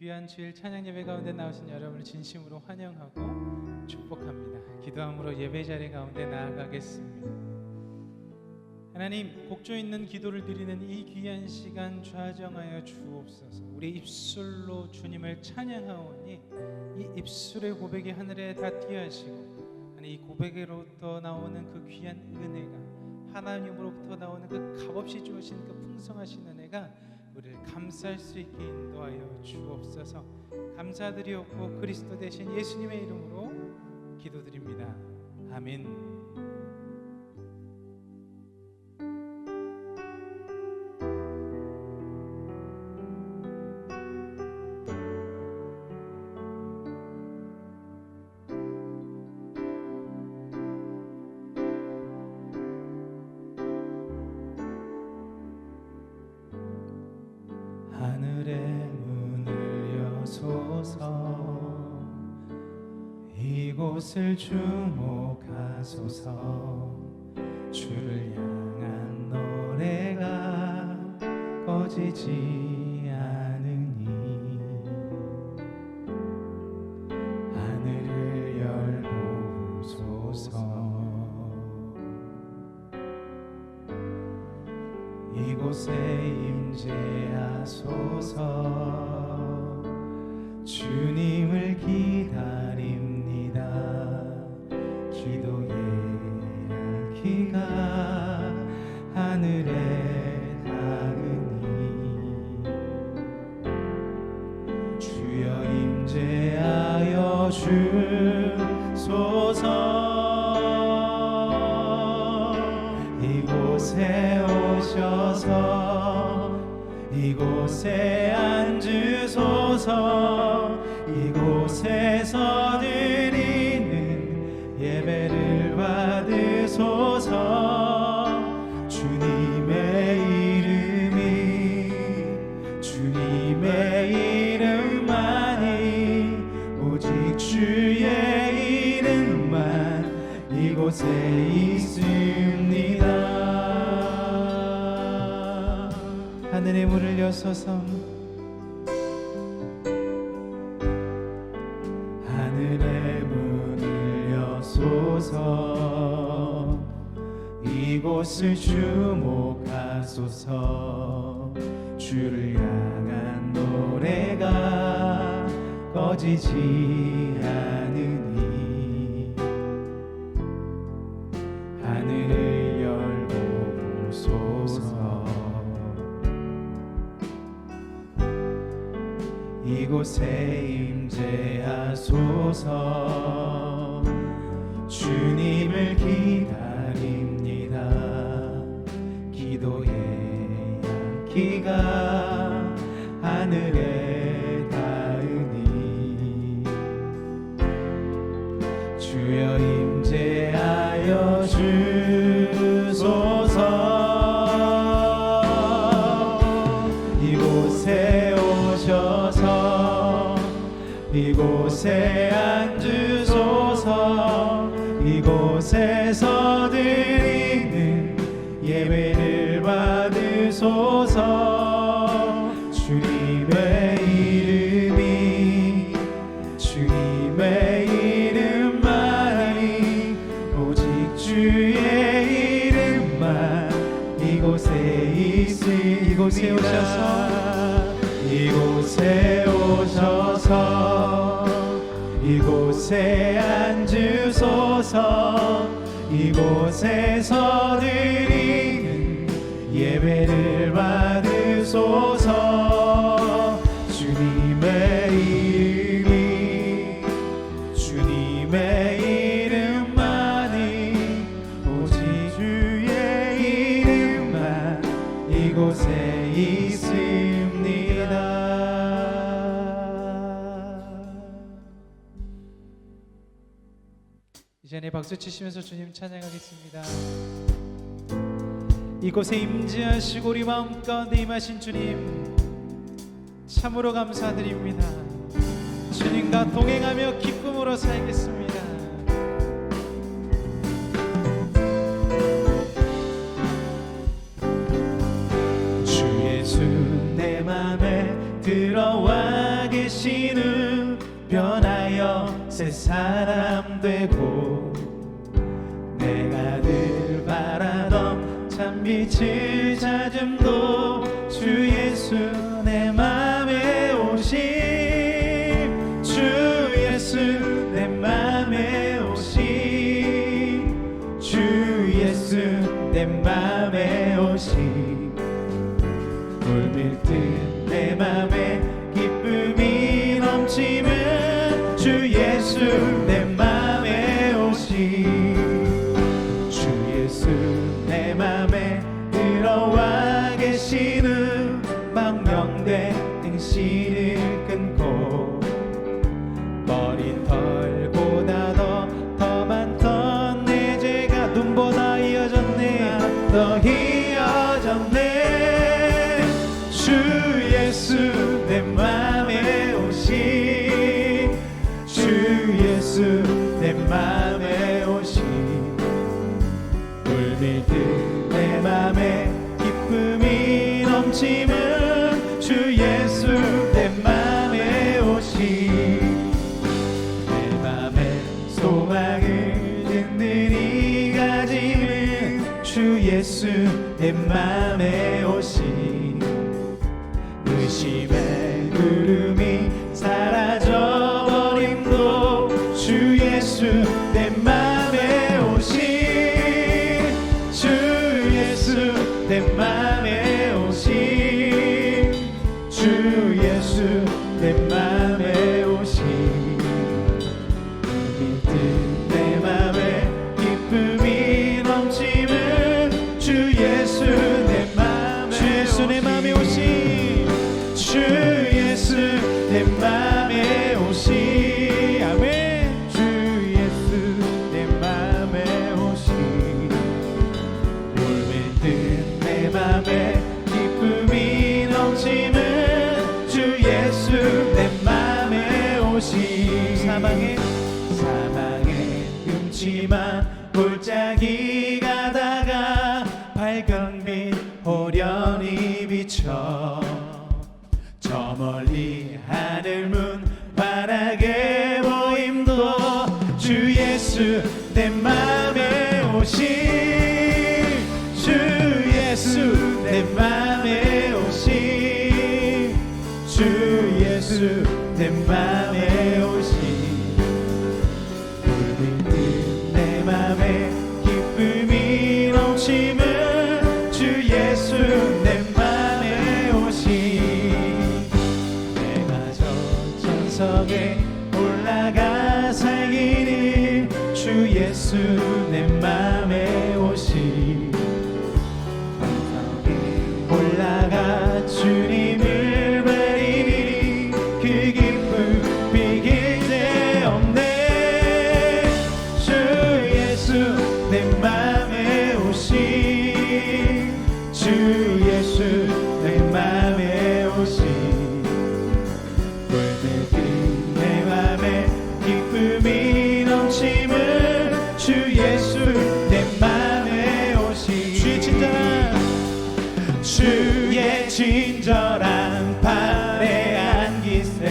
귀한 주일 찬양 예배 가운데 나오신 여러분을 진심으로 환영하고 축복합니다. 기도함으로 예배 자리 가운데 나아가겠습니다. 하나님, 곡조 있는 기도를 드리는 이 귀한 시간 좌정하여 주옵소서. 우리 입술로 주님을 찬양하오니 이 입술의 고백이 하늘에 닿게 하시고, 이 고백으로부터 나오는 그 귀한 은혜가, 하나님으로부터 나오는 그 값없이 주신 그 풍성하신 은혜가 우리를 감쌀 수 있게 인도하여 주옵소서. 감사드리옵고 그리스도 대신 예수님의 이름으로 기도드립니다. 아멘. 하늘의 문을 여소서, 이곳을 주목하소서. 주를 향한 노래가 꺼지지 않으니, 하늘을 열고 부소서. 이곳에 임재하소서. 주님을 기다립니다. 기도의 향기가 하늘에 닿으니, 주여 임재하여 주소서. 이곳에 오셔서 이곳에 앉으소서. 이곳에서 드리는 예배를 받으소서. 주님의 이름만이, 오직 주의 이름만 이곳에 있습니다. 하늘의 문을 여소서. 하늘의 문을 여소서. 이곳을 주목하소서. 주를 향한 노래가 꺼지지 않으니, 하늘을 열고 보소서. 이곳에 임재하소서. 주님을 기다립니다. 기도의 향기가 하늘에 닿으니, 주여 임재하여 주소서. 이곳에 오셔서 이곳에 앉으소서. 이곳에서 드리는 예배를 받으소서. 주님의 이름만이, 오직 주의 이름만 이곳에 있으니, 이곳에 오셔서 이곳에 앉으소서. 이곳에서 드리는 예배를 받으소서. 주님의 이름만이, 오직 주의 이름만 이곳에 있습니다. 이전에 박수 치시면서 주님 찬양하겠습니다. 이곳에 임재하시고 우리 마음 가운데 임하신 주님, 참으로 감사드립니다. 주님과 동행하며 기쁨으로 살겠습니다. 주 예수 내 맘에 들어와 계시 새 사람 되고 내가 늘 바라던 참빛을 찾음도 주 예수 내 맘에 오심 주 예수 내 맘에 오심 주 예수 내 맘에 오심 물밀듯 내 맘에 기쁨이 넘치는 주 예수 내 맘에 오심 주 예수 내 맘에 들어와 계시는 망령된 행실을 끊고 머리털보다 더 많던 내 죄가 눈보다 이어졌네 더 이어졌네 주 예수 내 맘에 오신 주 예수 내 맘에 오신 물밀듯 내 맘에 기쁨이 넘치는 주 예수 내 맘에 오신 내 맘에 소망을 든든히 가지는 주 예수 내 맘에 오신 의심의 구름이 사라져버림도 주 예수 내 맘에 오신 주 예수 내 맘에 오신 주 예수 내 맘에 오신 믿듯 내 맘에 기쁨이 넘치는 주 예수 내 맘에 주 예수 내 맘에 오신 주 예수 내 맘에 오신 아멘 주 예수 내 맘에 오신 물밀듯 내 맘에 기쁨이 넘치는 주 예수 내 맘에 오신 사망의 음침한 골짜기 가다가 밝은 빛 호련히 비쳐 저 멀리 하늘 문 환하게 보임도 주 예수 내 맘에 오신 주 예수 내 맘에 오신 주 예수 내 맘에 오신 물밀듯 내 맘에 기쁨이 넘치는 주 예수 내 맘에 오신 내가 저 천성에 올라가 살기를 주 예수 내 맘에 오신 올라가 주님을 뵈리니 그 기쁨 비길 데 없네 주 예수 내 맘에 오신 주 예수 내 맘에 오신 물밀듯 내 맘에 기쁨이 넘치는 주 예수 내 맘에 오신 주의 친절한 팔에 안기세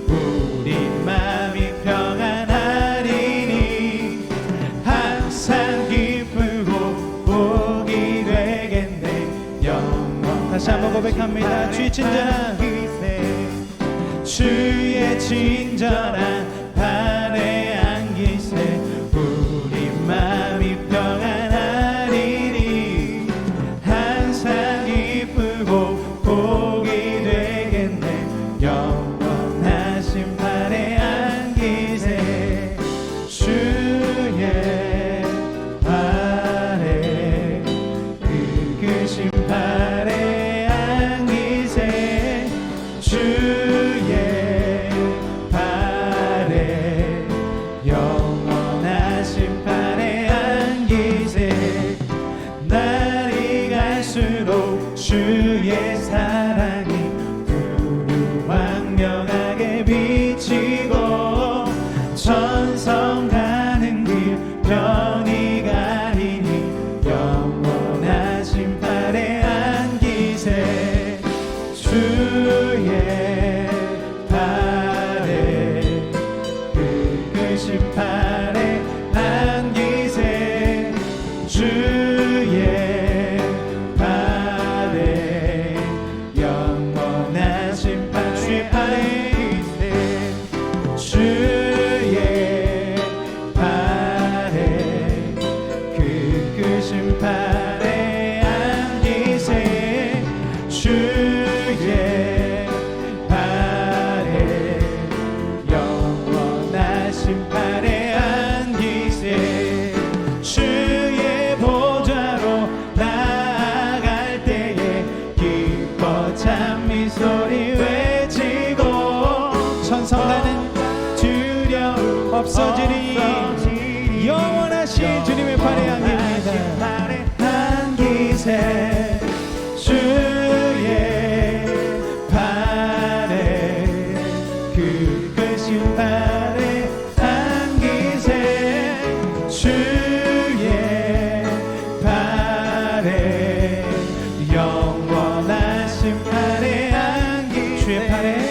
우리 맘이 평안하리니 항상 기쁘고 복이 되겠네 영원 다시 한번 고백합니다 주의 친절한 주의 친절한 팔에 안기세 우리 맘이 평안하리니 항상 기쁘고 복이 되겠네 영원하신 팔에 안기세 주의 팔에 그으신 팔에 안기세 주의 팔에 없어지리 영원하신 주님의 팔에 안깁니다. 팔에 안기세 주의 팔에 그 크신 팔에 안기세 주의 팔에 영원하신 팔에 안기 주의 팔에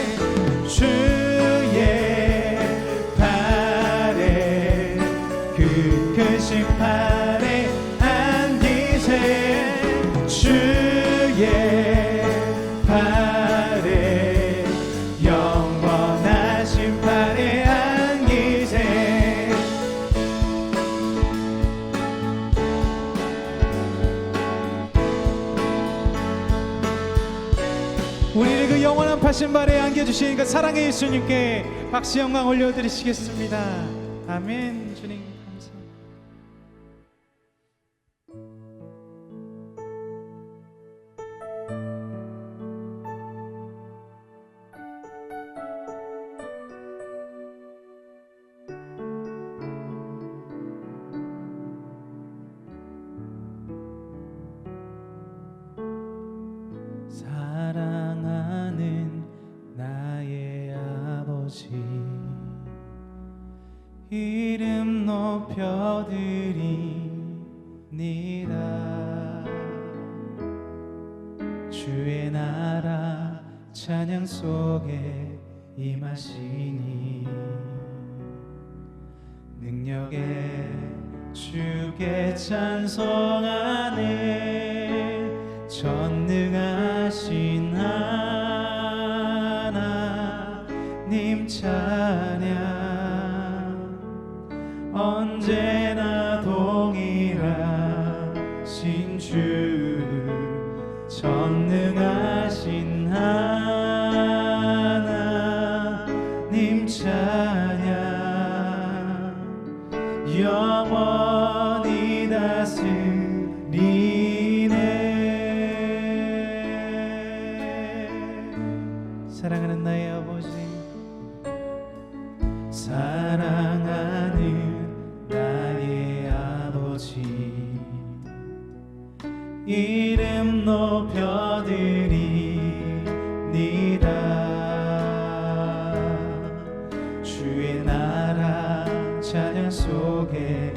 그 크신 팔에 안기세 주의 팔에 영원하신 팔에 안기세 우리를 그 영원한 파신 발에 안겨주신 그 사랑의 예수님께 박수 영광 올려드리시겠습니다. 아멘. 주님 감사합니다. 사랑하는 나의 아버지 이름 높여드리니라 주의 나라 찬양 속에 임하시니 능력에 주께 찬송하는 전능하신 하나님 찬양 언제나 동일하신 주 전능하신 하나님 찬양 영원히 다스리네 사랑하는 나의 아버지 사랑하는 나의 아버지 이름 높여드리니라 주의 나라 찬양 속에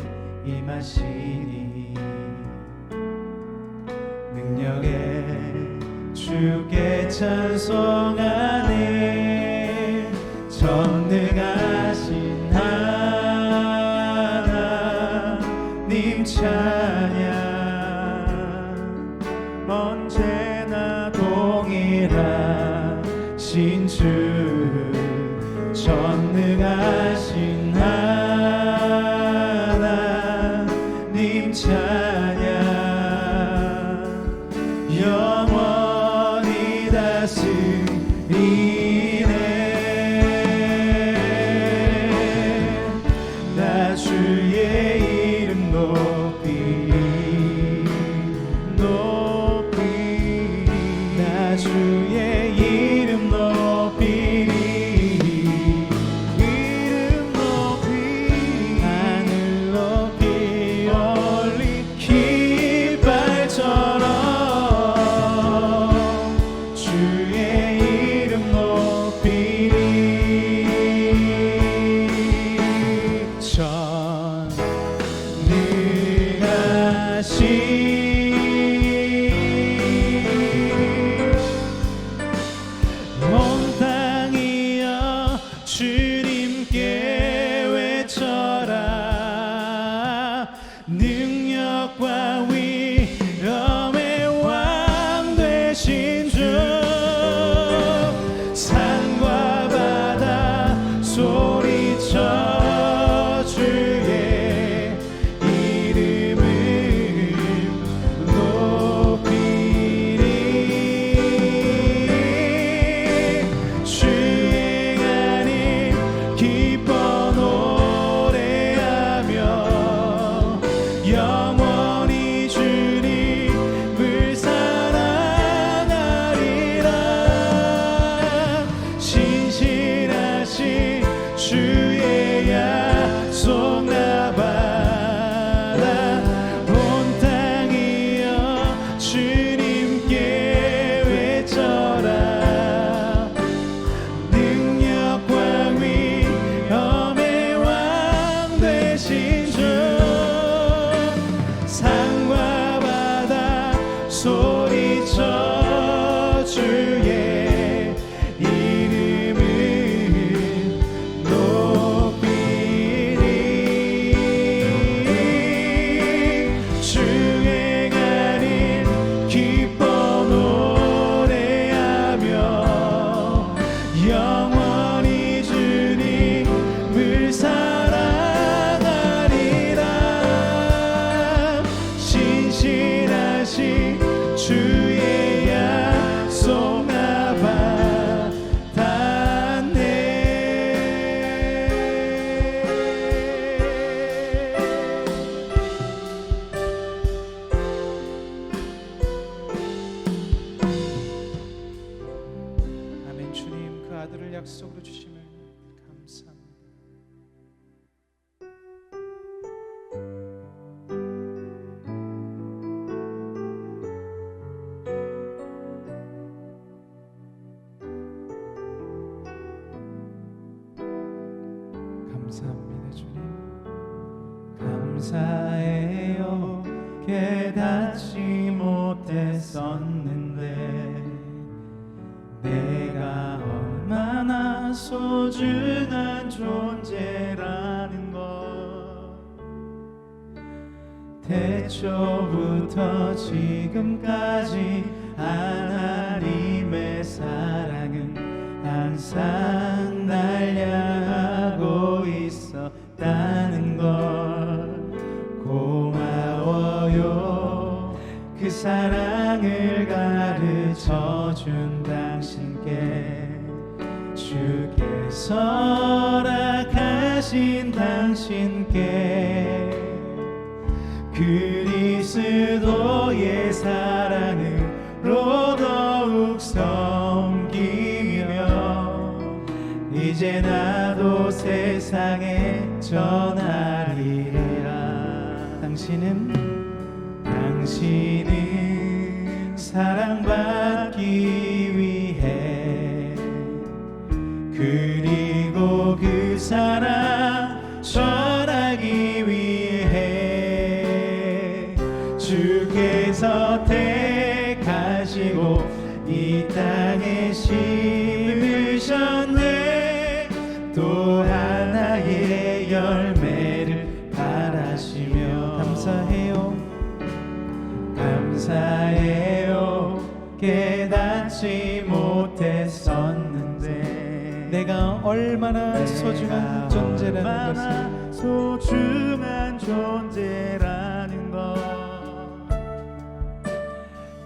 임하시니 능력에 주께 찬송하네 전능하신 하나님 찬양 언제나 동일하신 주 전능하신 하나님 찬양 영원히 다스리네 나 주의 이름 높이 나 주의 이름 높이 하늘 높이 올린 깃발처럼 주의 이름 높이 온 땅이여 주님께 외쳐라 능력과 위엄의 왕 되신 주 산과 바다 소리쳐 주의 이름을 높이리 주행하는 감사해요. 깨닫지 못했었는데 내가 얼마나 소중한 존재라는 것 태초부터 지금까지 하나님의 사랑은 항상 날 향하고 있었다는 걸 고마워요. 그 사랑을 가르쳐준 당신께 주께서 허락하신 당신께 그리스도의 사랑으로 더욱 섬기며 이제 나도 세상에 전하리라. 당신은 사랑받기 위해 그리고 그 사랑 전하기 위해 주께서 택하시고 이 땅에 심으셨네. 또 하나의 열매를 바라시며 감사해요. 깨닫지 못했었는데 내가 얼마나 소중한 존재라는 것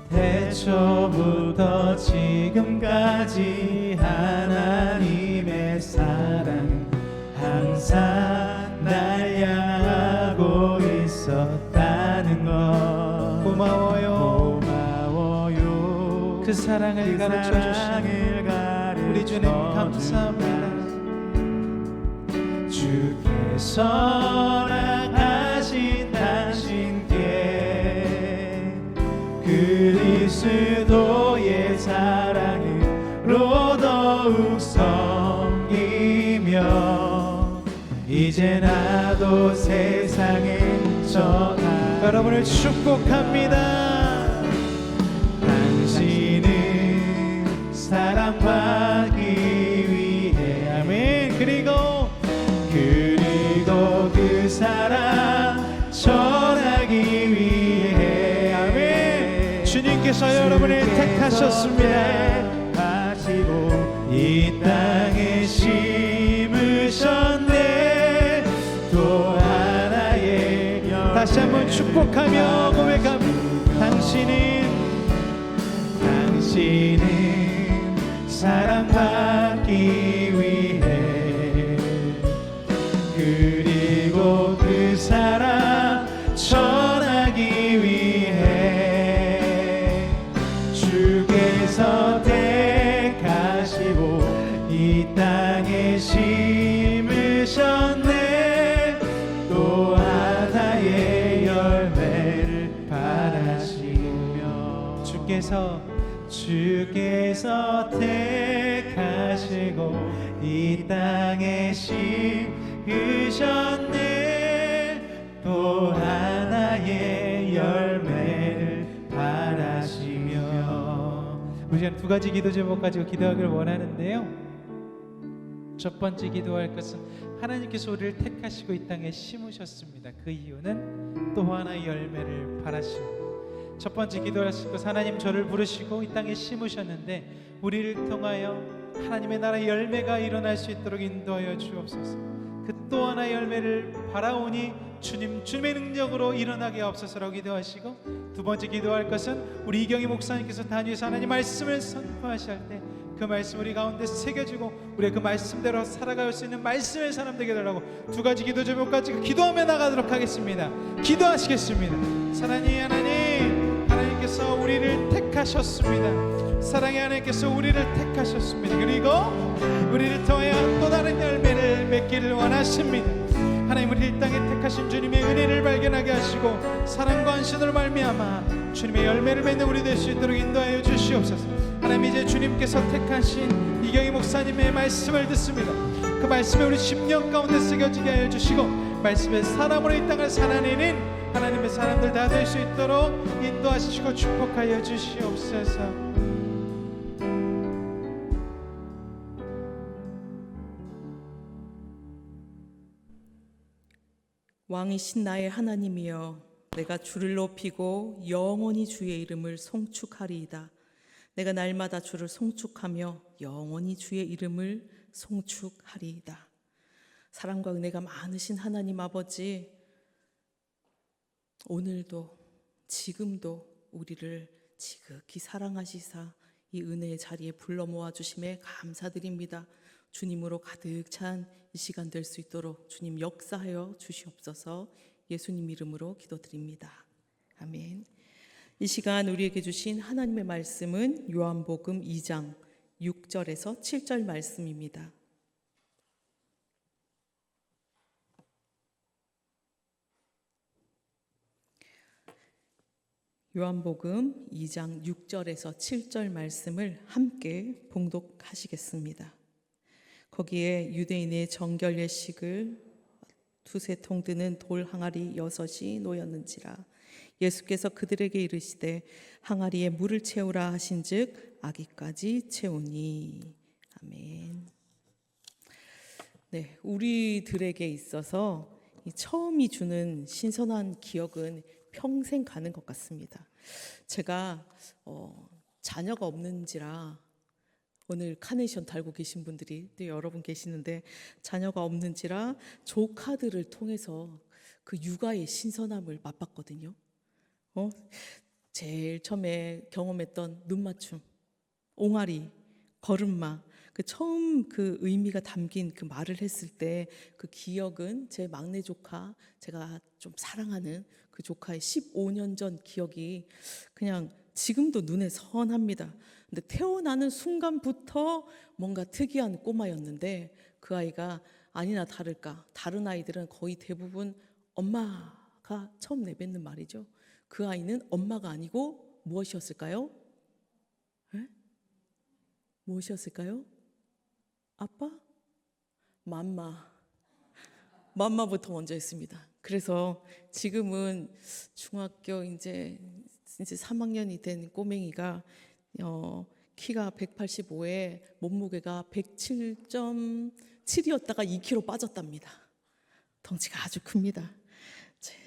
태초부터 지금까지 하나님의 사랑은 항상 날 향하고 있었다는 것 고마워요. 그 사랑을 가르쳐 주신 우리 주님 감사합니다. 주께서 허락하신 당신께 그리스도의 사랑으로 더욱 섬기며 이제 나도 세상에 전하. 여러분을 축복합니다. 당신은 사랑받기 위해 아멘. 그리고 그 사랑 전하기 위해 아멘. 주님께서 여러분을 택하셨습니다. 하시고 이 땅에 심으셨네. 또 하나의 다시 한번 축복하며 고백합니다. 당신은 사랑받기 위해 그리고 그 사랑 전하기 위해 주께서 택하시고 이 땅에 심으셨네. 또 하나의 열매를 바라시며 주께서 택하시고 이 땅에 심으셨네. 또 하나의 열매를 바라시며 우리 시간 두 가지 기도 제목 가지고 기도하기를 원하는데요. 첫 번째 기도할 것은 하나님께서 우리를 택하시고 이 땅에 심으셨습니다. 그 이유는 또 하나의 열매를 바라시고 첫 번째 기도하실 것 하나님 저를 부르시고 이 땅에 심으셨는데 우리를 통하여 하나님의 나라의 열매가 일어날 수 있도록 인도하여 주옵소서. 그 또 하나의 열매를 바라오니 주님의 능력으로 일어나게 하옵소서라고 기도하시고 두 번째 기도할 것은 우리 이경희 목사님께서 단위에서 하나님 말씀을 선포하실 때 그 말씀 우리 가운데 새겨지고 우리 그 말씀대로 살아갈 수 있는 말씀의 사람 되게 달라고 두 가지 기도 제목까지 기도하며 나가도록 하겠습니다. 기도하시겠습니다. 사랑의 하나님께서 우리를 택하셨습니다. 사랑의 하나님께서 우리를 택하셨습니다. 그리고 우리를 통하여 또 다른 열매를 맺기를 원하십니다. 하나님 우리 이 땅에 택하신 주님의 은혜를 발견하게 하시고 사랑과 안신으로 말미암아 주님의 열매를 맺는 우리 될 수 있도록 인도하여 주시옵소서. 하나님 이제 주님께서 택하신 이경희 목사님의 말씀을 듣습니다. 그 말씀에 우리 심령 가운데 새겨지게 하여 주시고 말씀의 사람으로 이 땅을 살아내는 하나님의 사람들 다 될 수 있도록 인도하시고 축복하여 주시옵소서. 왕이신 나의 하나님이여, 내가 주를 높이고 영원히 주의 이름을 송축하리이다. 내가 날마다 주를 송축하며 영원히 주의 이름을 송축하리이다. 사랑과 은혜가 많으신 하나님 아버지, 오늘도 지금도 우리를 지극히 사랑하시사 이 은혜의 자리에 불러 모아주심에 감사드립니다. 주님으로 가득 찬 이 시간 될 수 있도록 주님 역사하여 주시옵소서. 예수님 이름으로 기도드립니다. 아멘. 이 시간 우리에게 주신 하나님의 말씀은 요한복음 2장 6절에서 7절 말씀입니다. 요한복음 2장 6절에서 7절 말씀을 함께 봉독하시겠습니다. 거기에 유대인의 정결 예식을 두세 통 드는 돌 항아리 6이 놓였는지라. 예수께서 그들에게 이르시되 항아리에 물을 채우라 하신즉 아기까지 채우니. 아멘. 네, 우리들에게 있어서 이 처음이 주는 신선한 기억은 평생 가는 것 같습니다. 제가 자녀가 없는지라, 오늘 카네이션 달고 계신 분들이 또 여러분 계시는데 자녀가 없는지라 조카들을 통해서 그 육아의 신선함을 맛봤거든요. 제일 처음에 경험했던 눈맞춤, 옹알이, 걸음마, 그 처음 그 의미가 담긴 그 말을 했을 때 그 기억은 제 막내 조카, 제가 좀 사랑하는 그 조카의 15년 전 기억이 그냥 지금도 눈에 선합니다. 근데 태어나는 순간부터 뭔가 특이한 꼬마였는데 그 아이가 아니나 다를까 다른 아이들은 거의 대부분 엄마가 처음 내뱉는 말이죠. 그 아이는 엄마가 아니고 무엇이었을까요? 에? 무엇이었을까요? 아빠? 맘마부터 먼저 했습니다. 그래서 지금은 중학교 이제 3학년이 된 꼬맹이가 키가 185에 몸무게가 107.7이었다가 2kg 빠졌답니다. 덩치가 아주 큽니다.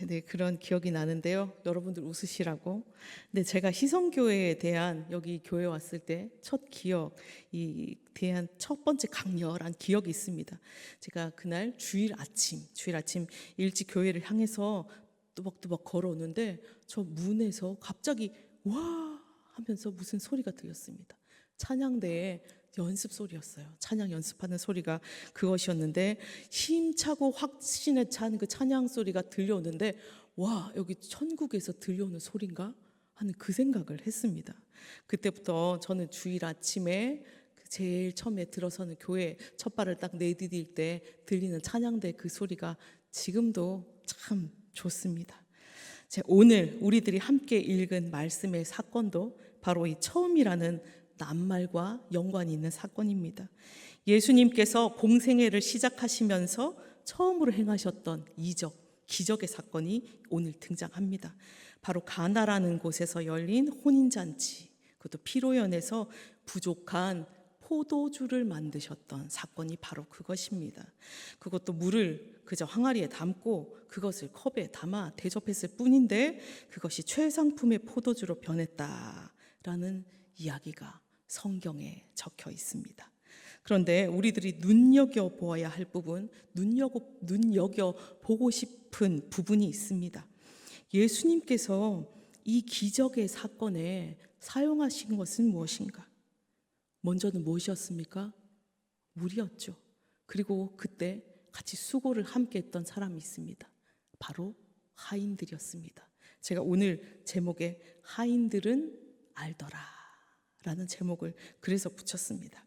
네, 그런 기억이 나는데요. 여러분들 웃으시라고. 근데 제가 희성교회에 대한, 여기 교회 왔을 때 첫 기억, 이 대한 첫 번째 강렬한 기억이 있습니다. 제가 그날 주일 아침 일찍 교회를 향해서 뚜벅뚜벅 걸어오는데 저 문에서 갑자기 와 하면서 무슨 소리가 들렸습니다. 찬양대의 연습 소리였어요. 찬양 연습하는 소리가 그것이었는데 힘차고 확신에 찬 그 찬양 소리가 들려오는데 와, 여기 천국에서 들려오는 소리인가 하는 그 생각을 했습니다. 그때부터 저는 주일 아침에 제일 처음에 들어서는 교회 첫 발을 딱 내디딜 때 들리는 찬양대 그 소리가 지금도 참 좋습니다. 오늘 우리들이 함께 읽은 말씀의 사건도 바로 이 처음이라는 낱말과 연관이 있는 사건입니다. 예수님께서 공생애를 시작하시면서 처음으로 행하셨던 이적, 기적의 사건이 오늘 등장합니다. 바로 가나라는 곳에서 열린 혼인잔치, 그것도 피로연에서 부족한 포도주를 만드셨던 사건이 바로 그것입니다. 그것도 물을 그저 항아리에 담고 그것을 컵에 담아 대접했을 뿐인데 그것이 최상품의 포도주로 변했다라는 이야기가 성경에 적혀 있습니다. 그런데 우리들이 눈여겨보아야 할 부분, 눈여겨보고 싶은 부분이 있습니다. 예수님께서 이 기적의 사건에 사용하신 것은 무엇인가? 먼저는 무엇이었습니까? 물이었죠. 그리고 그때 같이 수고를 함께 했던 사람이 있습니다. 바로 하인들이었습니다. 제가 오늘 제목에 하인들은 알더라 라는 제목을 그래서 붙였습니다.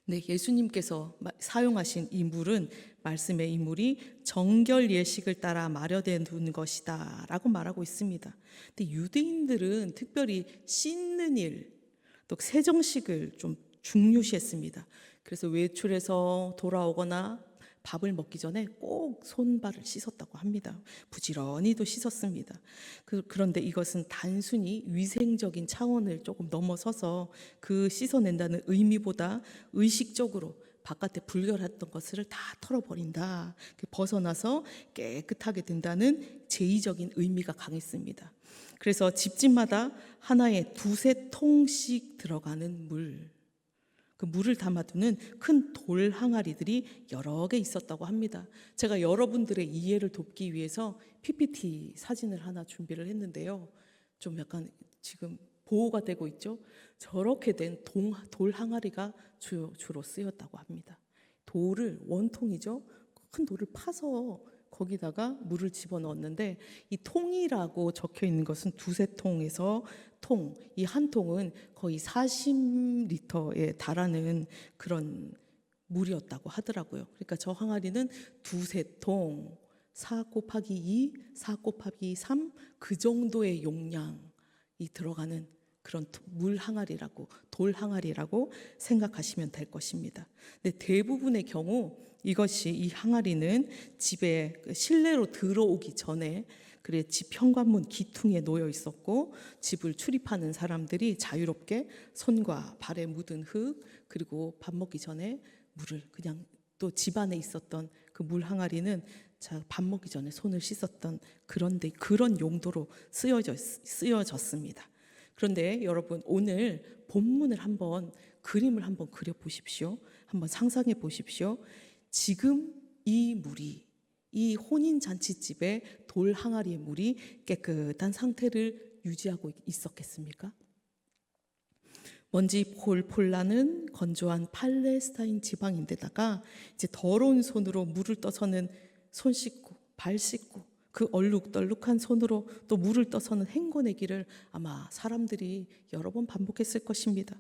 네, 예수님께서 사용하신 이 물은, 말씀의 이 물이 정결 예식을 따라 마련된 것이다 라고 말하고 있습니다. 근데 유대인들은 특별히 씻는 일, 또 세정식을 좀 중요시했습니다. 그래서 외출해서 돌아오거나 밥을 먹기 전에 꼭 손발을 씻었다고 합니다. 부지런히도 씻었습니다. 그런데 이것은 단순히 위생적인 차원을 조금 넘어서서 그 씻어낸다는 의미보다 의식적으로 바깥에 불결했던 것을 다 털어버린다, 벗어나서 깨끗하게 된다는 제의적인 의미가 강했습니다. 그래서 집집마다 하나에 2~3통씩 들어가는 그 물을 담아두는 큰 돌 항아리들이 여러 개 있었다고 합니다. 제가 여러분들의 이해를 돕기 위해서 PPT 사진을 하나 준비를 했는데요. 좀 약간 지금 보호가 되고 있죠. 저렇게 된 돌 항아리가 주로 쓰였다고 합니다. 돌을, 원통이죠. 큰 돌을 파서 거기다가 물을 집어넣었는데, 이 통이라고 적혀 있는 것은 2~3통에서 통, 이 한 통은 거의 40리터에 달하는 그런 물이었다고 하더라고요. 그러니까 저 항아리는 2~3통, 4 곱하기 2, 4 곱하기 3, 그 정도의 용량이 들어가는 그런 물 항아리라고, 돌 항아리라고 생각하시면 될 것입니다. 근데 대부분의 경우 이 항아리는 집에 실내로 들어오기 전에 그래 집 현관문 기퉁에 놓여 있었고, 집을 출입하는 사람들이 자유롭게 손과 발에 묻은 흙, 그리고 밥 먹기 전에 물을 그냥, 또 집안에 있었던 그 물 항아리는 밥 먹기 전에 손을 씻었던 그런 용도로 쓰여졌습니다. 그런데 여러분, 오늘 본문을 그림을 한번 그려 보십시오. 한번 상상해 보십시오. 지금 이 물이, 이 혼인잔치집의 돌 항아리의 물이 깨끗한 상태를 유지하고 있었겠습니까? 먼지 폴폴 나는 건조한 팔레스타인 지방인데다가 이제 더러운 손으로 물을 떠서는 손 씻고 발 씻고 그 얼룩덜룩한 손으로 또 물을 떠서는 헹궈내기를 아마 사람들이 여러 번 반복했을 것입니다.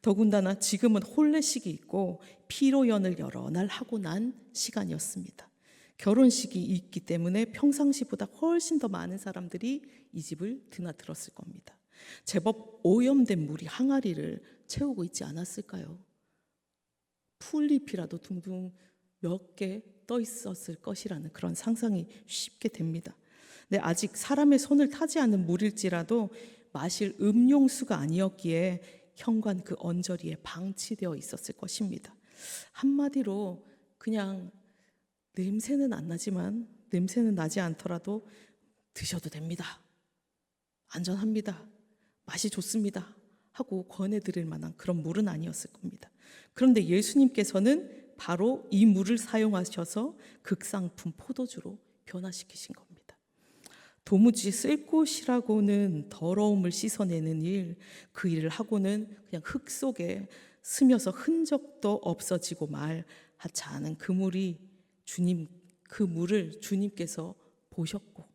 더군다나 지금은 혼례식이 있고 피로연을 여러 날 하고 난 시간이었습니다. 결혼식이 있기 때문에 평상시보다 훨씬 더 많은 사람들이 이 집을 드나들었을 겁니다. 제법 오염된 물이 항아리를 채우고 있지 않았을까요? 풀잎이라도 둥둥 몇 개 떠 있었을 것이라는 그런 상상이 쉽게 됩니다. 근데 아직 사람의 손을 타지 않은 물일지라도 마실 음용수가 아니었기에 현관 그 언저리에 방치되어 있었을 것입니다. 한마디로 그냥 냄새는 안 나지만, 냄새는 나지 않더라도 드셔도 됩니다, 안전합니다, 맛이 좋습니다 하고 권해드릴 만한 그런 물은 아니었을 겁니다. 그런데 예수님께서는 바로 이 물을 사용하셔서 극상품 포도주로 변화시키신 겁니다. 도무지 쓸 곳이라고는 더러움을 씻어내는 일, 그 일을 하고는 그냥 흙 속에 스며서 흔적도 없어지고 말하지 않은 그 물을 주님께서 보셨고,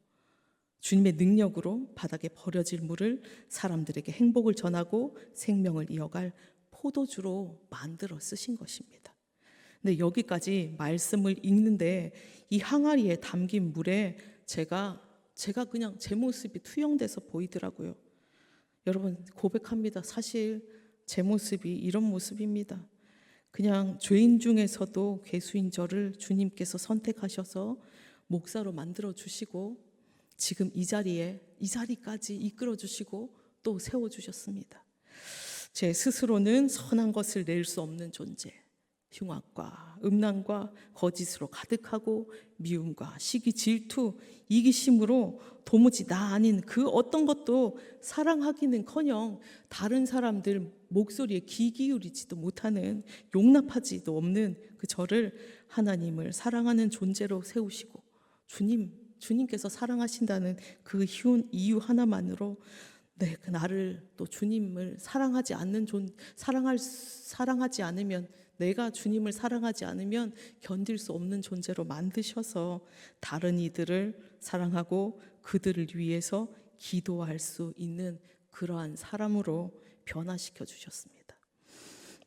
주님의 능력으로 바닥에 버려질 물을 사람들에게 행복을 전하고 생명을 이어갈 포도주로 만들어 쓰신 것입니다. 근데 여기까지 말씀을 읽는데 이 항아리에 담긴 물에 제가 그냥 제 모습이 투영돼서 보이더라고요. 여러분, 고백합니다. 사실 제 모습이 이런 모습입니다. 그냥 죄인 중에서도 괴수인 저를 주님께서 선택하셔서 목사로 만들어 주시고, 지금 이 자리까지 이끌어 주시고 또 세워 주셨습니다. 제 스스로는 선한 것을 낼 수 없는 존재, 흉악과 음란과 거짓으로 가득하고 미움과 시기, 질투, 이기심으로 도무지 나 아닌 그 어떤 것도 사랑하기는커녕 다른 사람들 목소리에 귀 기울이지도 못하는, 용납하지도 없는 그 저를 하나님을 사랑하는 존재로 세우시고, 주님께서 사랑하신다는 그 이유 하나만으로 나를 또 주님을 사랑하지 않으면, 내가 주님을 사랑하지 않으면 견딜 수 없는 존재로 만드셔서 다른 이들을 사랑하고 그들을 위해서 기도할 수 있는 그러한 사람으로 변화시켜 주셨습니다.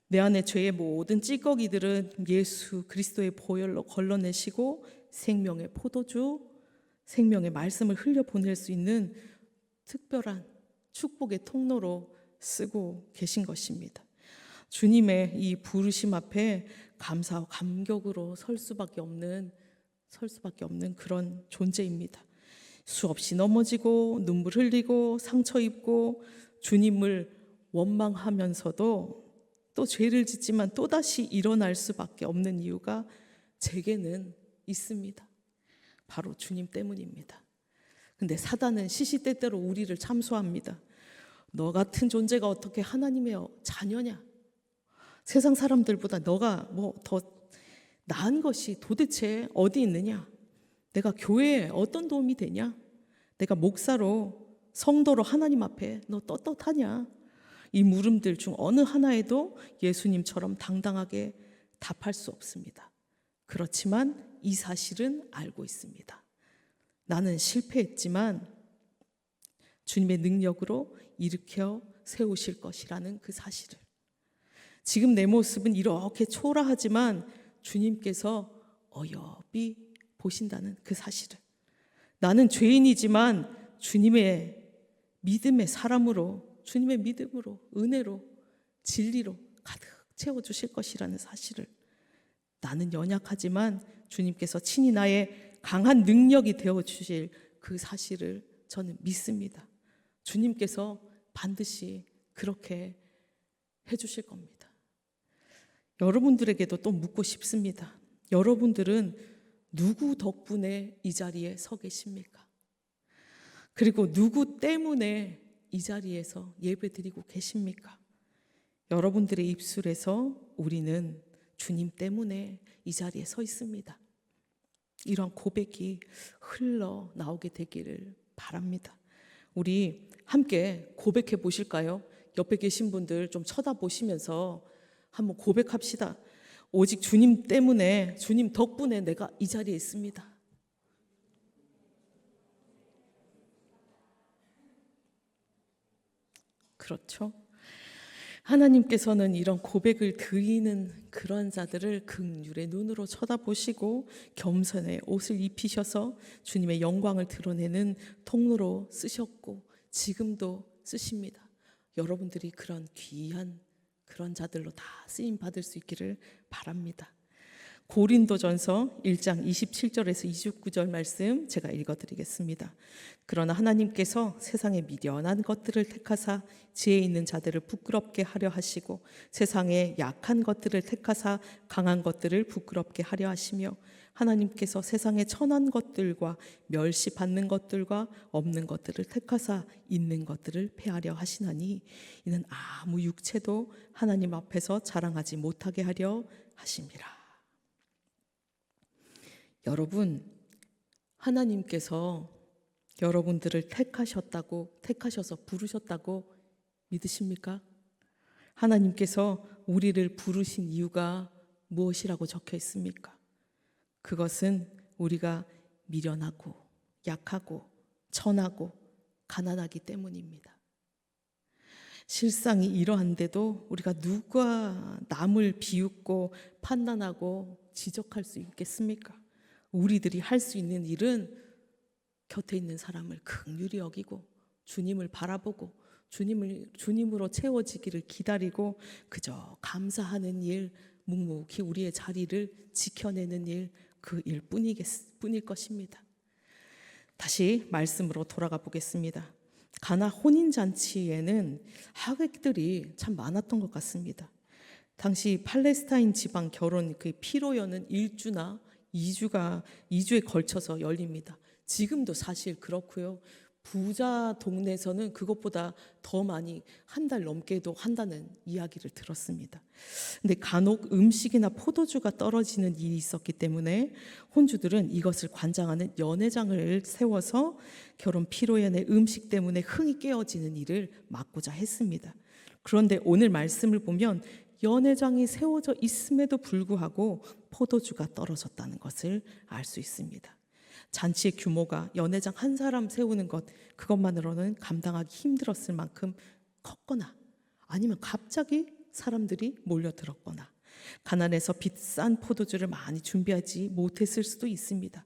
내 안에 죄의 모든 찌꺼기들은 예수 그리스도의 보혈로 걸러내시고 생명의 포도주, 생명의 말씀을 흘려보낼 수 있는 특별한 축복의 통로로 쓰고 계신 것입니다. 주님의 이 부르심 앞에 감사와 감격으로 설 수밖에 없는 그런 존재입니다. 수없이 넘어지고 눈물 흘리고 상처 입고 주님을 원망하면서도 또 죄를 짓지만 또다시 일어날 수밖에 없는 이유가 제게는 있습니다. 바로 주님 때문입니다. 근데 사단은 시시때때로 우리를 참소합니다. 너 같은 존재가 어떻게 하나님의 자녀냐? 세상 사람들보다 너가 뭐 더 나은 것이 도대체 어디 있느냐? 내가 교회에 어떤 도움이 되냐? 내가 목사로 성도로 하나님 앞에 너 떳떳하냐? 이 물음들 중 어느 하나에도 예수님처럼 당당하게 답할 수 없습니다. 그렇지만 이 사실은 알고 있습니다. 나는 실패했지만 주님의 능력으로 일으켜 세우실 것이라는 그 사실을, 지금 내 모습은 이렇게 초라하지만 주님께서 어여삐 보신다는 그 사실을, 나는 죄인이지만 주님의 믿음의 사람으로, 주님의 믿음으로, 은혜로, 진리로 가득 채워주실 것이라는 사실을, 나는 연약하지만 주님께서 친히 나의 강한 능력이 되어주실 그 사실을 저는 믿습니다. 주님께서 반드시 그렇게 해주실 겁니다. 여러분들에게도 또 묻고 싶습니다. 여러분들은 누구 덕분에 이 자리에 서 계십니까? 그리고 누구 때문에 이 자리에서 예배 드리고 계십니까? 여러분들의 입술에서 우리는 주님 때문에 이 자리에 서 있습니다. 이런 고백이 흘러나오게 되기를 바랍니다. 우리 함께 고백해 보실까요? 옆에 계신 분들 좀 쳐다보시면서 한번 고백합시다. 오직 주님 때문에, 주님 덕분에 내가 이 자리에 있습니다. 그렇죠? 하나님께서는 이런 고백을 드리는 그런 자들을 긍휼의 눈으로 쳐다보시고 겸손의 옷을 입히셔서 주님의 영광을 드러내는 통로로 쓰셨고 지금도 쓰십니다. 여러분들이 그런 귀한 그런 자들로 다 쓰임 받을 수 있기를 바랍니다. 고린도전서 1장 27절에서 29절 말씀 제가 읽어드리겠습니다. 그러나 하나님께서 세상의 미련한 것들을 택하사 지혜 있는 자들을 부끄럽게 하려 하시고 세상의 약한 것들을 택하사 강한 것들을 부끄럽게 하려 하시며 하나님께서 세상의 천한 것들과 멸시받는 것들과 없는 것들을 택하사 있는 것들을 폐하려 하시나니 이는 아무 육체도 하나님 앞에서 자랑하지 못하게 하려 하심이라. 여러분, 하나님께서 여러분들을 택하셔서 부르셨다고 믿으십니까? 하나님께서 우리를 부르신 이유가 무엇이라고 적혀 있습니까? 그것은 우리가 미련하고 약하고 천하고 가난하기 때문입니다. 실상이 이러한데도 우리가 누가 남을 비웃고 판단하고 지적할 수 있겠습니까? 우리들이 할 수 있는 일은 곁에 있는 사람을 긍휼히 여기고 주님을 바라보고 주님으로 채워지기를 기다리고 그저 감사하는 일, 묵묵히 우리의 자리를 지켜내는 일, 그 일뿐일 것입니다. 다시 말씀으로 돌아가 보겠습니다. 가나 혼인잔치에는 하객들이 참 많았던 것 같습니다. 당시 팔레스타인 지방 결혼 그 피로연은 1주나 2주에 걸쳐서 열립니다. 지금도 사실 그렇고요. 부자 동네에서는 그것보다 더 많이 한 달 넘게도 한다는 이야기를 들었습니다. 근데 간혹 음식이나 포도주가 떨어지는 일이 있었기 때문에 혼주들은 이것을 관장하는 연회장을 세워서 결혼 피로연의 음식 때문에 흥이 깨어지는 일을 막고자 했습니다. 그런데 오늘 말씀을 보면 연회장이 세워져 있음에도 불구하고 포도주가 떨어졌다는 것을 알 수 있습니다. 잔치의 규모가 연회장 한 사람 세우는 것 그것만으로는 감당하기 힘들었을 만큼 컸거나 아니면 갑자기 사람들이 몰려들었거나 가난해서 비싼 포도주를 많이 준비하지 못했을 수도 있습니다.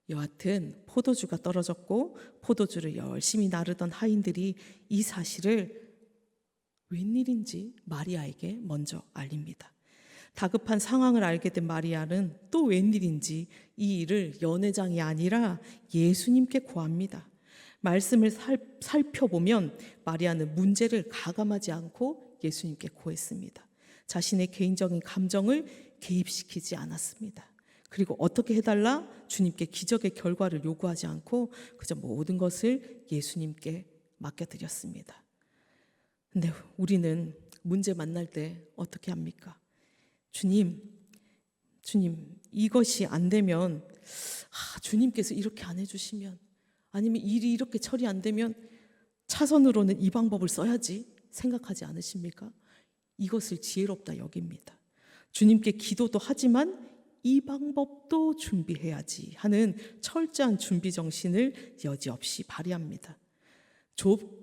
여하튼 포도주가 떨어졌고 포도주를 열심히 나르던 하인들이 이 사실을 웬일인지 마리아에게 먼저 알립니다. 다급한 상황을 알게 된 마리아는 또 웬일인지 이 일을 연회장이 아니라 예수님께 고합니다. 말씀을 살펴보면 마리아는 문제를 가감하지 않고 예수님께 고했습니다. 자신의 개인적인 감정을 개입시키지 않았습니다. 그리고 어떻게 해달라? 주님께 기적의 결과를 요구하지 않고 그저 모든 것을 예수님께 맡겨드렸습니다. 근데 우리는 문제 만날 때 어떻게 합니까? 주님, 이것이 안 되면, 주님께서 이렇게 안 해주시면, 아니면 일이 이렇게 처리 안 되면 차선으로는 이 방법을 써야지 생각하지 않으십니까? 이것을 지혜롭다 여깁니다. 주님께 기도도 하지만 이 방법도 준비해야지 하는 철저한 준비 정신을 여지없이 발휘합니다.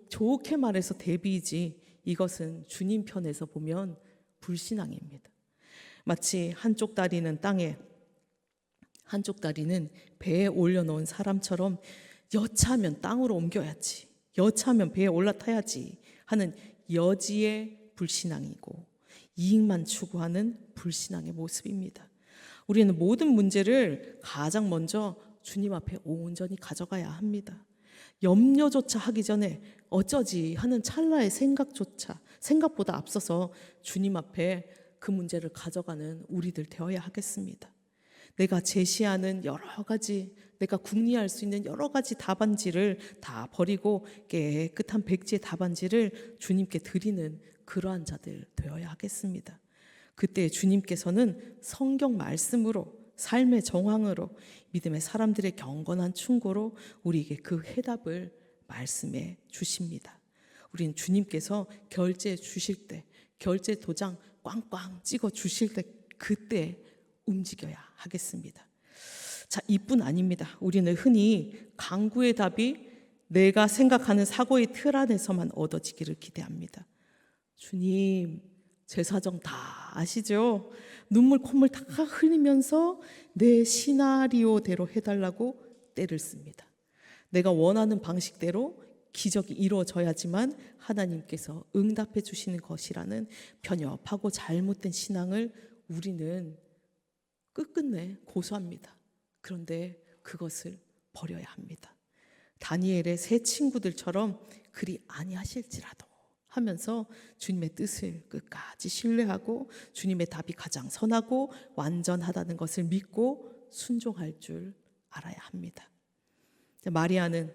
좋게 말해서 대비이지 이것은 주님 편에서 보면 불신앙입니다. 마치 한쪽 다리는 땅에, 한쪽 다리는 배에 올려놓은 사람처럼 여차하면 땅으로 옮겨야지, 여차하면 배에 올라타야지 하는 여지의 불신앙이고 이익만 추구하는 불신앙의 모습입니다. 우리는 모든 문제를 가장 먼저 주님 앞에 온전히 가져가야 합니다. 염려조차 하기 전에 어쩌지 하는 찰나의 생각보다 앞서서 주님 앞에 그 문제를 가져가는 우리들 되어야 하겠습니다. 내가 제시하는 여러 가지, 내가 궁리할 수 있는 여러 가지 답안지를 다 버리고 깨끗한 백지의 답안지를 주님께 드리는 그러한 자들 되어야 하겠습니다. 그때 주님께서는 성경 말씀으로, 삶의 정황으로, 믿음의 사람들의 경건한 충고로 우리에게 그 해답을 말씀해 주십니다. 우리는 주님께서 결제 주실 때, 결제 도장 꽝꽝 찍어 주실 때 그때 움직여야 하겠습니다. 자, 이뿐 아닙니다. 우리는 흔히 강구의 답이 내가 생각하는 사고의 틀 안에서만 얻어지기를 기대합니다. 주님, 제 사정 다 아시죠? 눈물 콧물 다 흘리면서 내 시나리오대로 해달라고 때를 씁니다. 내가 원하는 방식대로 기적이 이루어져야지만 하나님께서 응답해 주시는 것이라는 편협하고 잘못된 신앙을 우리는 끝끝내 고수합니다. 그런데 그것을 버려야 합니다. 다니엘의 세 친구들처럼 그리 아니하실지라도 하면서 주님의 뜻을 끝까지 신뢰하고 주님의 답이 가장 선하고 완전하다는 것을 믿고 순종할 줄 알아야 합니다. 마리아는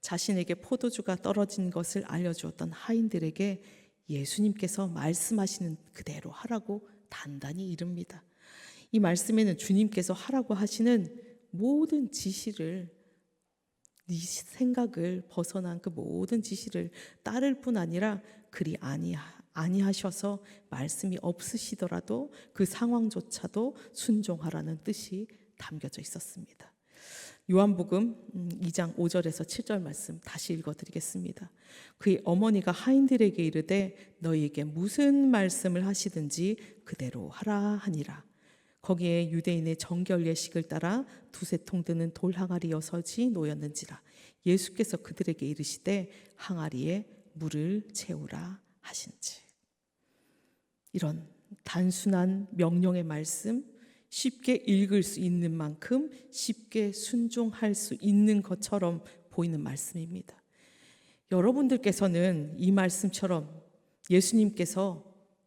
자신에게 포도주가 떨어진 것을 알려주었던 하인들에게 예수님께서 말씀하시는 그대로 하라고 단단히 이릅니다. 이 말씀에는 주님께서 하라고 하시는 모든 지시를, 네 생각을 벗어난 그 모든 지시를 따를 뿐 아니라 그리 아니하셔서 말씀이 없으시더라도 그 상황조차도 순종하라는 뜻이 담겨져 있었습니다. 요한복음 2장 5절에서 7절 말씀 다시 읽어드리겠습니다. 그의 어머니가 하인들에게 이르되 너희에게 무슨 말씀을 하시든지 그대로 하라 하니라. 거기에 유대인의 정결 예식을 따라 두세 통 드는 돌 항아리 6이 놓였는지라. 예수께서 그들에게 이르시되 항아리에 물을 채우라 하신지. 이런 단순한 명령의 말씀, 쉽게 읽을 수 있는 만큼 쉽게 순종할 수 있는 것처럼 보이는 말씀입니다. 여러분들께서는 이 말씀처럼 예수님께서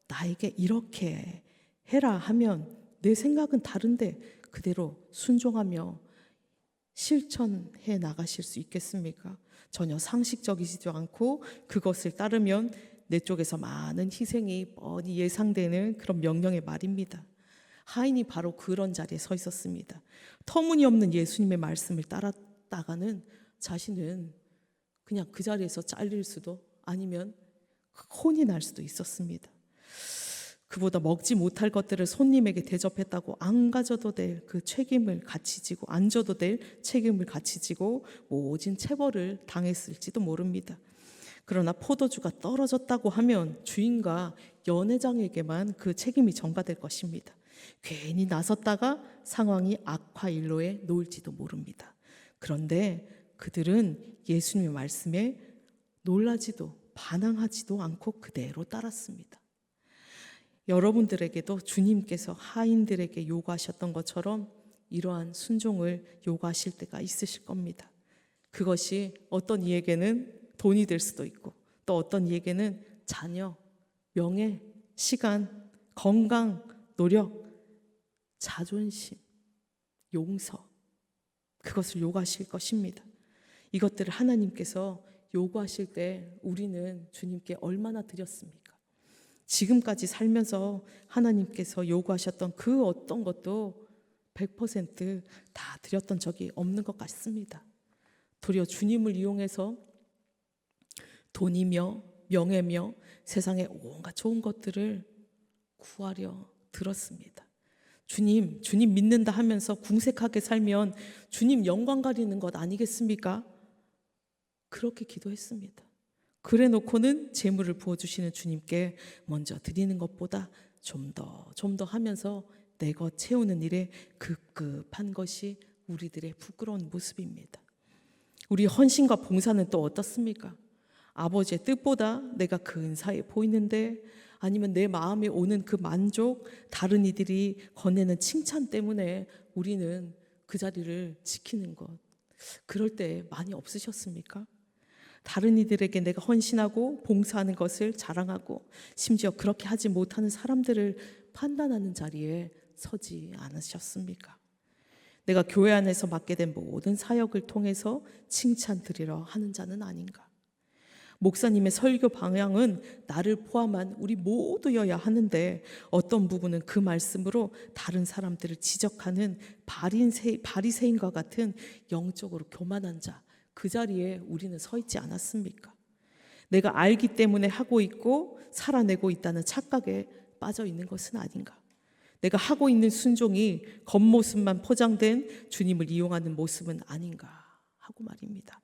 나에게 이렇게 해라 하면 내 생각은 다른데 그대로 순종하며 실천해 나가실 수 있겠습니까? 전혀 상식적이지도 않고 그것을 따르면 내 쪽에서 많은 희생이 뻔히 예상되는 그런 명령의 말입니다. 하인이 바로 그런 자리에 서 있었습니다. 터무니없는 예수님의 말씀을 따랐다가는 자신은 그냥 그 자리에서 잘릴 수도 아니면 혼이 날 수도 있었습니다. 그보다 먹지 못할 것들을 손님에게 대접했다고 안 가져도 될 그 책임을 같이 지고 안 줘도 될 책임을 같이 지고 모진 체벌을 당했을지도 모릅니다. 그러나 포도주가 떨어졌다고 하면 주인과 연회장에게만 그 책임이 전가될 것입니다. 괜히 나섰다가 상황이 악화일로에 놓일지도 모릅니다. 그런데 그들은 예수님의 말씀에 놀라지도 반항하지도 않고 그대로 따랐습니다. 여러분들에게도 주님께서 하인들에게 요구하셨던 것처럼 이러한 순종을 요구하실 때가 있으실 겁니다. 그것이 어떤 이에게는 돈이 될 수도 있고, 또 어떤 이에게는 자녀, 명예, 시간, 건강, 노력, 자존심, 용서, 그것을 요구하실 것입니다. 이것들을 하나님께서 요구하실 때 우리는 주님께 얼마나 드렸습니까? 지금까지 살면서 하나님께서 요구하셨던 그 어떤 것도 100%다 드렸던 적이 없는 것 같습니다. 도리어 주님을 이용해서 돈이며 명예며 세상의 온갖 좋은 것들을 구하려 들었습니다. 주님 믿는다 하면서 궁색하게 살면 주님 영광 가리는 것 아니겠습니까? 그렇게 기도했습니다. 그래 놓고는 재물을 부어주시는 주님께 먼저 드리는 것보다 좀 더 하면서 내 것 채우는 일에 급급한 것이 우리들의 부끄러운 모습입니다. 우리 헌신과 봉사는 또 어떻습니까? 아버지의 뜻보다 내가 근사해 보이는데, 아니면 내 마음에 오는 그 만족, 다른 이들이 건네는 칭찬 때문에 우리는 그 자리를 지키는 것, 그럴 때 많이 없으셨습니까? 다른 이들에게 내가 헌신하고 봉사하는 것을 자랑하고, 심지어 그렇게 하지 못하는 사람들을 판단하는 자리에 서지 않으셨습니까? 내가 교회 안에서 맡게 된 모든 사역을 통해서 칭찬 드리러 하는 자는 아닌가? 목사님의 설교 방향은 나를 포함한 우리 모두여야 하는데, 어떤 부분은 그 말씀으로 다른 사람들을 지적하는 바리새인과 같은 영적으로 교만한 자, 그 자리에 우리는 서 있지 않았습니까? 내가 알기 때문에 하고 있고 살아내고 있다는 착각에 빠져 있는 것은 아닌가? 내가 하고 있는 순종이 겉모습만 포장된 주님을 이용하는 모습은 아닌가 하고 말입니다.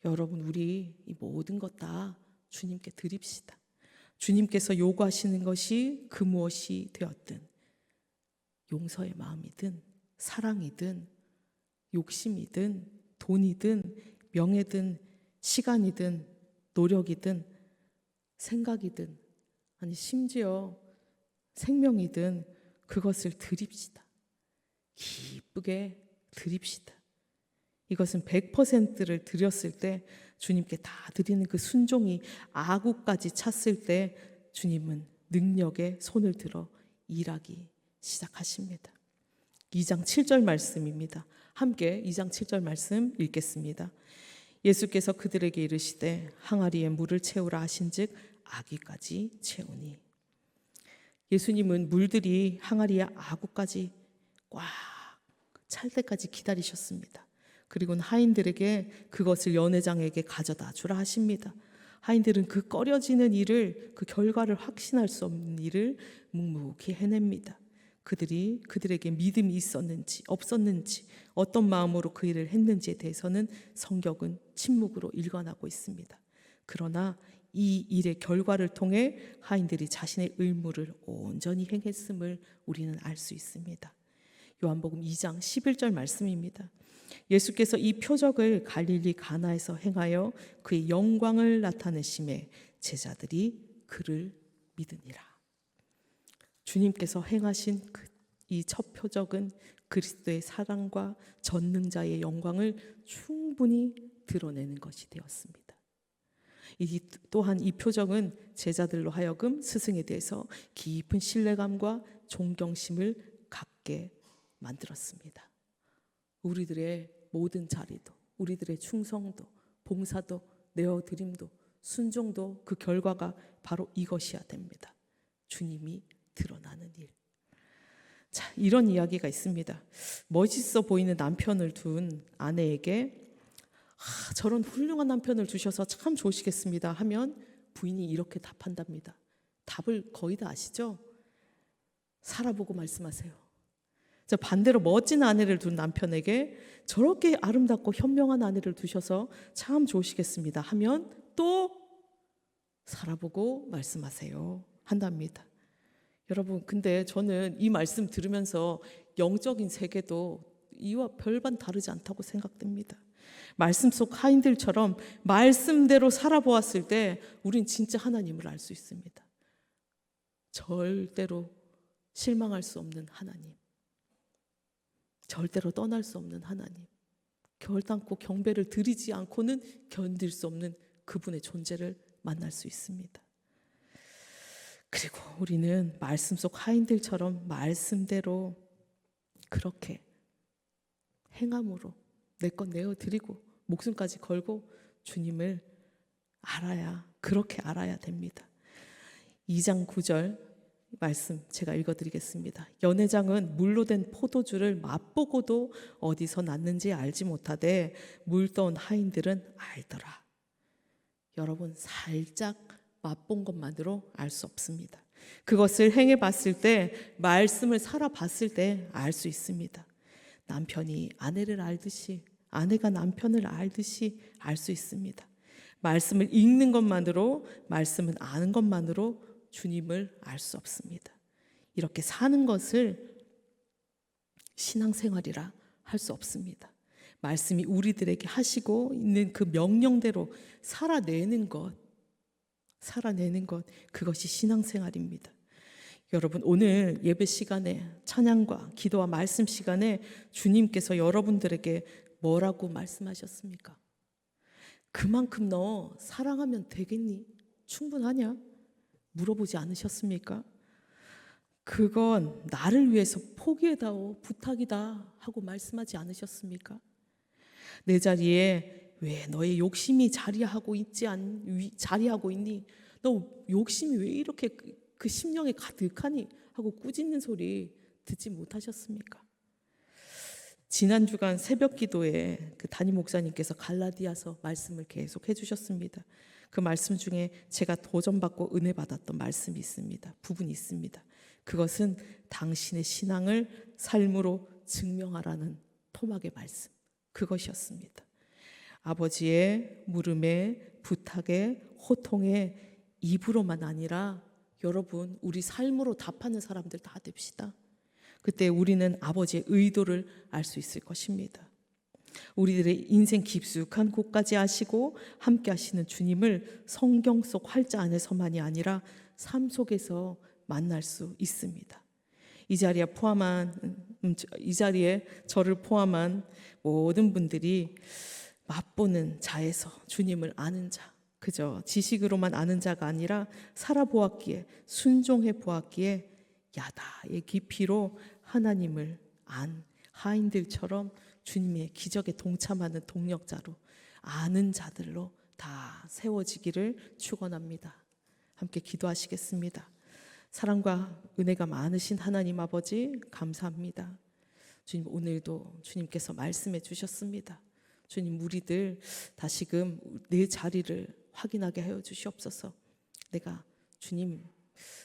여러분, 우리 이 모든 것 다 주님께 드립시다. 주님께서 요구하시는 것이 그 무엇이 되었든, 용서의 마음이든 사랑이든 욕심이든 돈이든 명예든 시간이든 노력이든 생각이든, 아니 심지어 생명이든 그것을 드립시다. 기쁘게 드립시다. 이것은 100%를 드렸을 때, 주님께 다 드리는 그 순종이 아구까지 찼을 때 주님은 능력에 손을 들어 일하기 시작하십니다. 2장 7절 말씀입니다. 함께 2장 7절 말씀 읽겠습니다. 예수께서 그들에게 이르시되 항아리에 물을 채우라 하신즉 아기까지 채우니. 예수님은 물들이 항아리에 아구까지 꽉 찰 때까지 기다리셨습니다. 그리고는 하인들에게 그것을 연회장에게 가져다 주라 하십니다. 하인들은 그 꺼려지는 일을, 그 결과를 확신할 수 없는 일을 묵묵히 해냅니다. 그들에게 믿음이 있었는지 없었는지, 어떤 마음으로 그 일을 했는지에 대해서는 성경은 침묵으로 일관하고 있습니다. 그러나 이 일의 결과를 통해 하인들이 자신의 의무를 온전히 행했음을 우리는 알 수 있습니다. 요한복음 2장 11절 말씀입니다. 예수께서 이 표적을 갈릴리 가나에서 행하여 그의 영광을 나타내심에 제자들이 그를 믿으니라. 주님께서 행하신 이 첫 표적은 그리스도의 사랑과 전능자의 영광을 충분히 드러내는 것이 되었습니다. 또한 이 표적은 제자들로 하여금 스승에 대해서 깊은 신뢰감과 존경심을 갖게 만들었습니다. 우리들의 모든 자리도, 우리들의 충성도, 봉사도, 내어드림도, 순종도 그 결과가 바로 이것이어야 됩니다. 주님이 드러나는 일. 자, 이런 이야기가 있습니다. 멋있어 보이는 남편을 둔 아내에게 저런 훌륭한 남편을 두셔서 참 좋으시겠습니다 하면 부인이 이렇게 답한답니다. 답을 거의 다 아시죠? 살아보고 말씀하세요. 자, 반대로 멋진 아내를 둔 남편에게 저렇게 아름답고 현명한 아내를 두셔서 참 좋으시겠습니다 하면 또 살아보고 말씀하세요 한답니다. 여러분, 근데 저는 이 말씀 들으면서 영적인 세계도 이와 별반 다르지 않다고 생각됩니다. 말씀 속 하인들처럼 말씀대로 살아보았을 때 우린 진짜 하나님을 알 수 있습니다. 절대로 실망할 수 없는 하나님, 절대로 떠날 수 없는 하나님, 결단코 경배를 드리지 않고는 견딜 수 없는 그분의 존재를 만날 수 있습니다. 그리고 우리는 말씀 속 하인들처럼 말씀대로 그렇게 행함으로 내 것 내어드리고 목숨까지 걸고 주님을 그렇게 알아야 됩니다. 2장 9절 말씀 제가 읽어드리겠습니다. 연회장은 물로 된 포도주를 맛보고도 어디서 났는지 알지 못하되 물 떠온 하인들은 알더라. 여러분, 살짝 맛본 것만으로 알 수 없습니다. 그것을 행해 봤을 때, 말씀을 살아봤을 때 알 수 있습니다. 남편이 아내를 알듯이, 아내가 남편을 알듯이 알 수 있습니다. 말씀을 읽는 것만으로, 말씀은 아는 것만으로 주님을 알 수 없습니다. 이렇게 사는 것을 신앙생활이라 할 수 없습니다. 말씀이 우리들에게 하시고 있는 그 명령대로 살아내는 것, 그것이 신앙생활입니다. 여러분, 오늘 예배 시간에 찬양과 기도와 말씀 시간에 주님께서 여러분들에게 뭐라고 말씀하셨습니까? 그만큼 너 사랑하면 되겠니? 충분하냐? 물어보지 않으셨습니까? 그건 나를 위해서 포기해다오, 부탁이다 하고 말씀하지 않으셨습니까? 내 자리에 왜 너의 욕심이 자리하고 있니? 너 욕심이 왜 이렇게 그 심령에 가득하니? 하고 꾸짖는 소리 듣지 못하셨습니까? 지난 주간 새벽 기도에 그 담임 목사님께서 갈라디아서 말씀을 계속 해주셨습니다. 그 말씀 중에 제가 도전받고 은혜 받았던 말씀이 있습니다. 부분이 있습니다. 그것은 당신의 신앙을 삶으로 증명하라는 토막의 말씀, 그것이었습니다. 아버지의 물음에, 부탁에, 호통에 입으로만 아니라 여러분, 우리 삶으로 답하는 사람들 다 됩시다. 그때 우리는 아버지의 의도를 알 수 있을 것입니다. 우리들의 인생 깊숙한 곳까지 아시고 함께 하시는 주님을 성경 속 활자 안에서만이 아니라 삶 속에서 만날 수 있습니다. 이 자리에 저를 포함한 모든 분들이 맛보는 자에서 주님을 아는 자, 그저 지식으로만 아는 자가 아니라 살아보았기에, 순종해 보았기에 야다의 깊이로 하나님을 안 하인들처럼 주님의 기적에 동참하는 동력자로, 아는 자들로 다 세워지기를 축원합니다. 함께 기도하시겠습니다. 사랑과 은혜가 많으신 하나님 아버지, 감사합니다. 주님, 오늘도 주님께서 말씀해 주셨습니다. 주님, 우리들 다시금 내 자리를 확인하게 하여 주시옵소서. 내가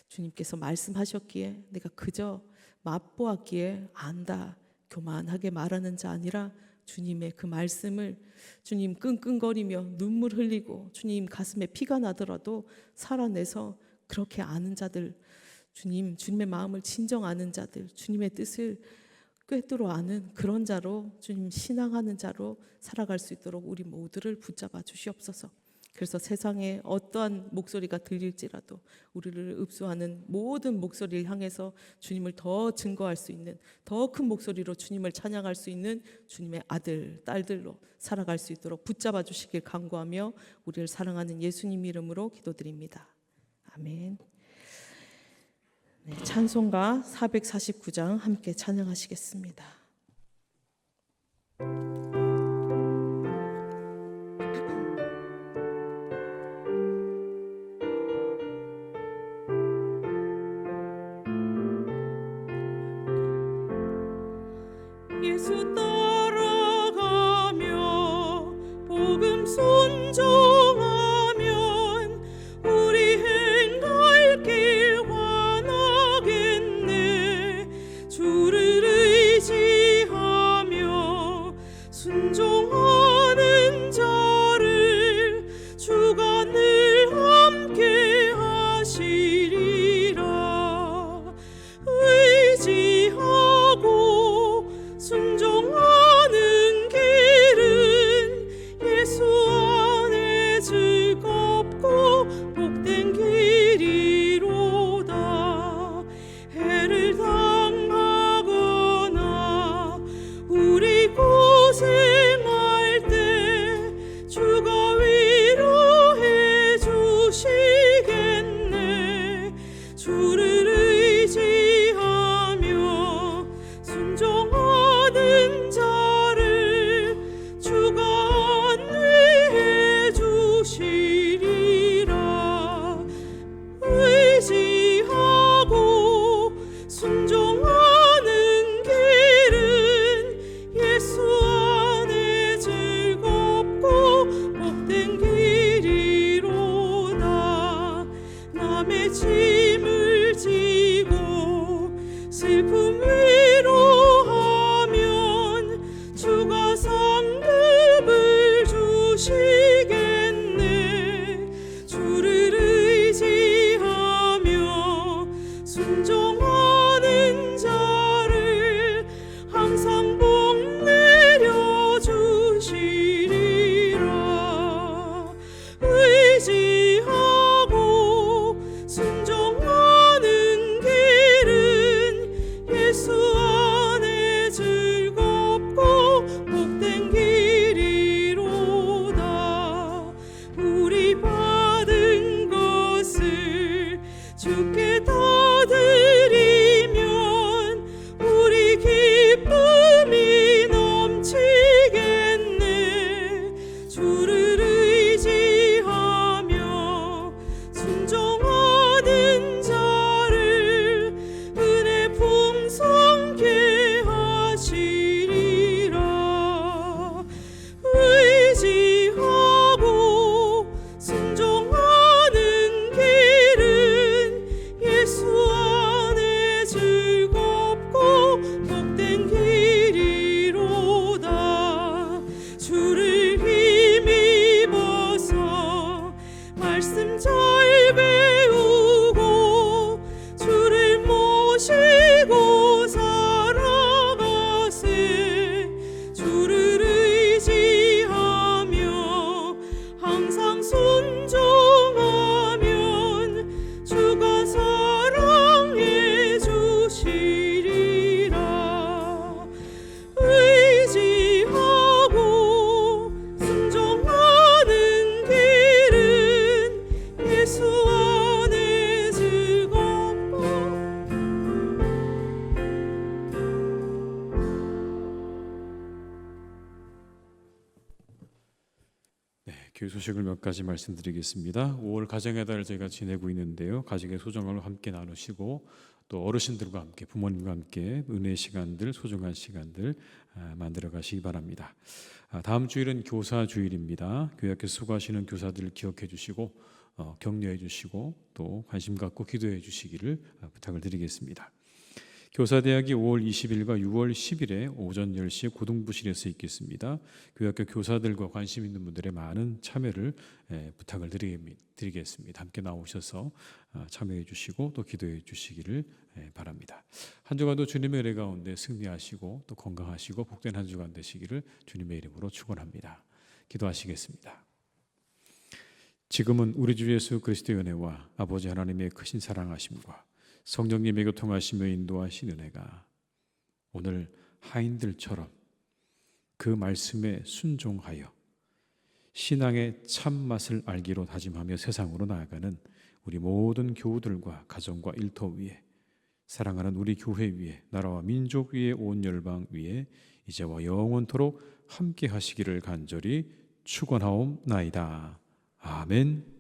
주님께서 말씀하셨기에 내가 그저 맛보았기에 안다, 교만하게 말하는 자 아니라 주님의 그 말씀을 주님 끙끙거리며 눈물 흘리고 주님 가슴에 피가 나더라도 살아내서 그렇게 아는 자들, 주님의 마음을 진정 아는 자들, 주님의 뜻을 꿰뚫어 아는 그런 자로, 주님 신앙하는 자로 살아갈 수 있도록 우리 모두를 붙잡아 주시옵소서. 그래서 세상에 어떠한 목소리가 들릴지라도 우리를 읍소하는 모든 목소리를 향해서 주님을 더 증거할 수 있는, 더 큰 목소리로 주님을 찬양할 수 있는 주님의 아들, 딸들로 살아갈 수 있도록 붙잡아 주시길 간구하며 우리를 사랑하는 예수님 이름으로 기도드립니다. 아멘. 네, 찬송가 449장 함께 찬양하시겠습니다. 예수 따라가며 복음 순종하면 우리 행갈 길 환하겠네. 주를 의지하며 순종하는 자를 주가 늘 함께 하시리라. 의지하고 순종하는 교회 소식을 몇 가지 말씀드리겠습니다. 5월 가정의 달 저희가 지내고 있는데요. 가족의 소정을 함께 나누시고 또 어르신들과 함께 부모님과 함께 은혜의 시간들, 소중한 시간들 만들어 가시기 바랍니다. 다음 주일은 교사 주일입니다. 교회 앞에 수고하시는 교사들 기억해 주시고 격려해 주시고 또 관심 갖고 기도해 주시기를 부탁을 드리겠습니다. 교사대학이 5월 20일과 6월 10일에 오전 10시에 고등부실에서 있겠습니다. 교회학교 교사들과 관심 있는 분들의 많은 참여를 부탁을 드리겠습니다. 함께 나오셔서 참여해 주시고 또 기도해 주시기를 바랍니다. 한 주간도 주님의 은혜 가운데 승리하시고 또 건강하시고 복된 한 주간 되시기를 주님의 이름으로 축원합니다. 기도하시겠습니다. 지금은 우리 주 예수 그리스도의 은혜와 아버지 하나님의 크신 사랑하심과 성령님의 교통하시며 인도하신 은혜가 오늘 하인들처럼 그 말씀에 순종하여 신앙의 참맛을 알기로 다짐하며 세상으로 나아가는 우리 모든 교우들과 가정과 일터 위에 사랑하는 우리 교회 위에 나라와 민족 위에 온 열방 위에 이제와 영원토록 함께 하시기를 간절히 축원하옵나이다. 아멘.